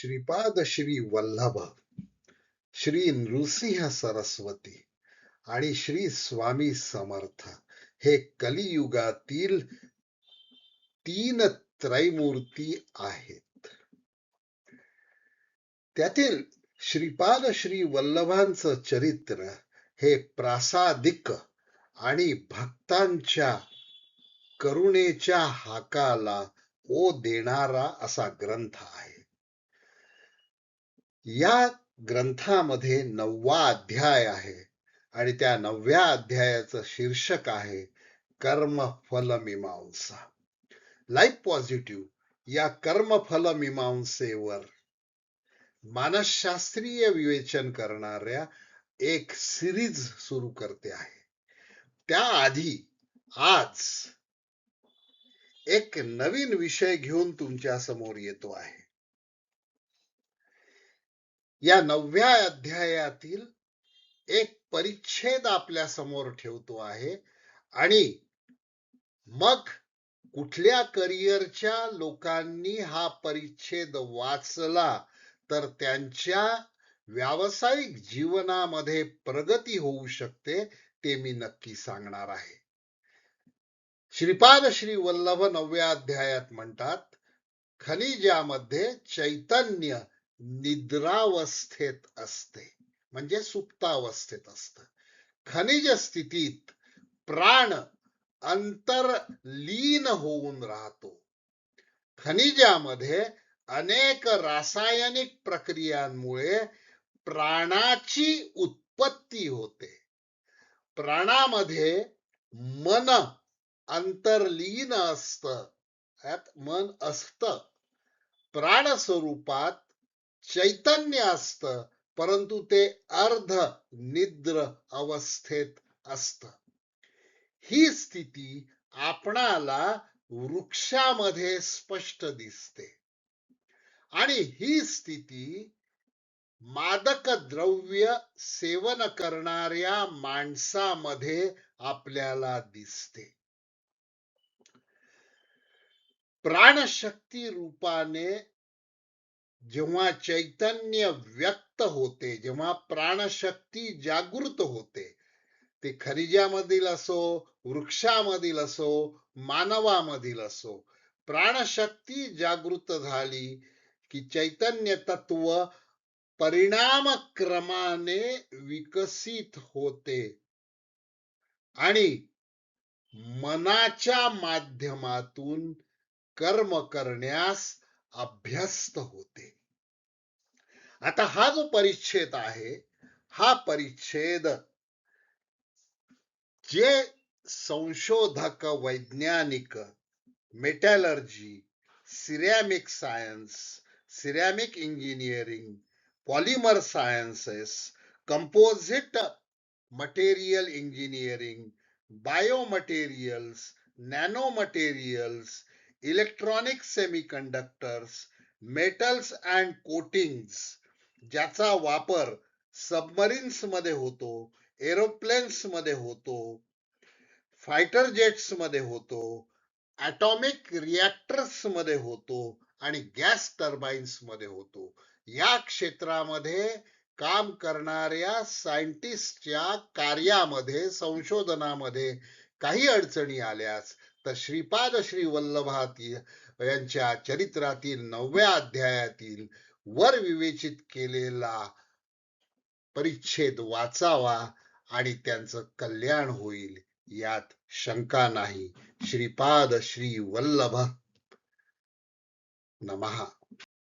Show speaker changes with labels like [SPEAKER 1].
[SPEAKER 1] श्रीपाद श्री वल्लभ, श्री नृसिंह सरस्वती आणि श्री स्वामी समर्थ हे कलियुगातील तीन त्रैमूर्ती आहेत. त्यातील श्रीपाद श्री वल्लभांचं चरित्र हे प्रासादिक आणि भक्तांच्या करुणेच्या हाकाला ओ देणारा असा ग्रंथ आहे. या ग्रंथामध्ये 9वा अध्याय आहे आणि त्या 9व्या अध्यायाचं शीर्षक आहे कर्मफल मीमांसा. लाईफ पॉझिटिव्ह या कर्मफल मीमांसेवर मानसशास्त्रीय विवेचन करणाऱ्या एक सिरीज सुरू करते आहे. त्याआधी आज एक नवीन विषय घेऊन तुमच्या समोर येतो आहे. या 9व्या अध्यायातील एक परिच्छेद आपल्या समोर ठेवतो आहे आणि मग कुठल्या करिअरच्या लोकांनी हा परिच्छेद वाचला तर त्यांच्या व्यावसायिक जीवनामध्ये प्रगती होऊ शकते ते मी नक्की सांगणार आहे. श्रीपाद श्री वल्लभ 9व्या अध्यायात म्हणतात, खनिजामध्ये चैतन्य निद्रावस्थेत असते, म्हणजे सुप्तावस्थेत असतं. खनिज स्थितीत प्राण अंतर्लीन होऊन राहतो. खनिजामध्ये अनेक रासायनिक प्रक्रियांमुळे प्राणाची उत्पत्ती होते. प्राणामध्ये मन अंतर्लीन असतं, यात मन असतं. प्राण स्वरूपात चैतन्य असतं, परंतु ते अर्ध निद्र अवस्थेत असतं. ही स्थिती आपणाला वृक्षामध्ये स्पष्ट दिसते आणि ही स्थिती मादक द्रव्य सेवन करणाऱ्या माणसामध्ये आपल्याला दिसते. प्राणशक्ती रूपाने जेव्हा चैतन्य व्यक्त होते, जेव्हा प्राणशक्ती जागृत होते, ते खनिजामधील असो, वृक्षामधील असो, मानवामधील असो, प्राणशक्ती जागृत झाली की चैतन्य तत्व परिणामक्रमाने विकसित होते आणि मनाच्या माध्यमातून कर्म करण्यास अभ्यस्त होते. आता हा जो परिच्छेद आहे, हा परिच्छेद जे संशोधक, वैज्ञानिक, metallurgy, ceramic science, ceramic engineering, polymer sciences, composite material engineering, biomaterials, nano materials, electronic semiconductors, metals and coatings, ज्याचा वापर सबमरीन्स मध्ये होतो, एरोप्लेन्स मध्ये होतो, फायटर जेट्स मध्ये होतो, ॲटॉमिक रिॲक्टर्स मध्ये होतो आणि गॅस टर्बाइन्स मध्ये होतो. या क्षेत्रामध्ये काम करणाऱ्या सायंटिस्टच्या कार्यामध्ये, संशोधनामध्ये काही अडचणी आल्यास तर श्रीपाद श्री वल्लभात यांच्या चरित्रातील 9व्या अध्यायातील वर विवेचित केलेला परिच्छेद वाचावा आणि त्यांचं कल्याण होईल, यात शंका नाही. श्रीपाद श्री वल्लभ नमः.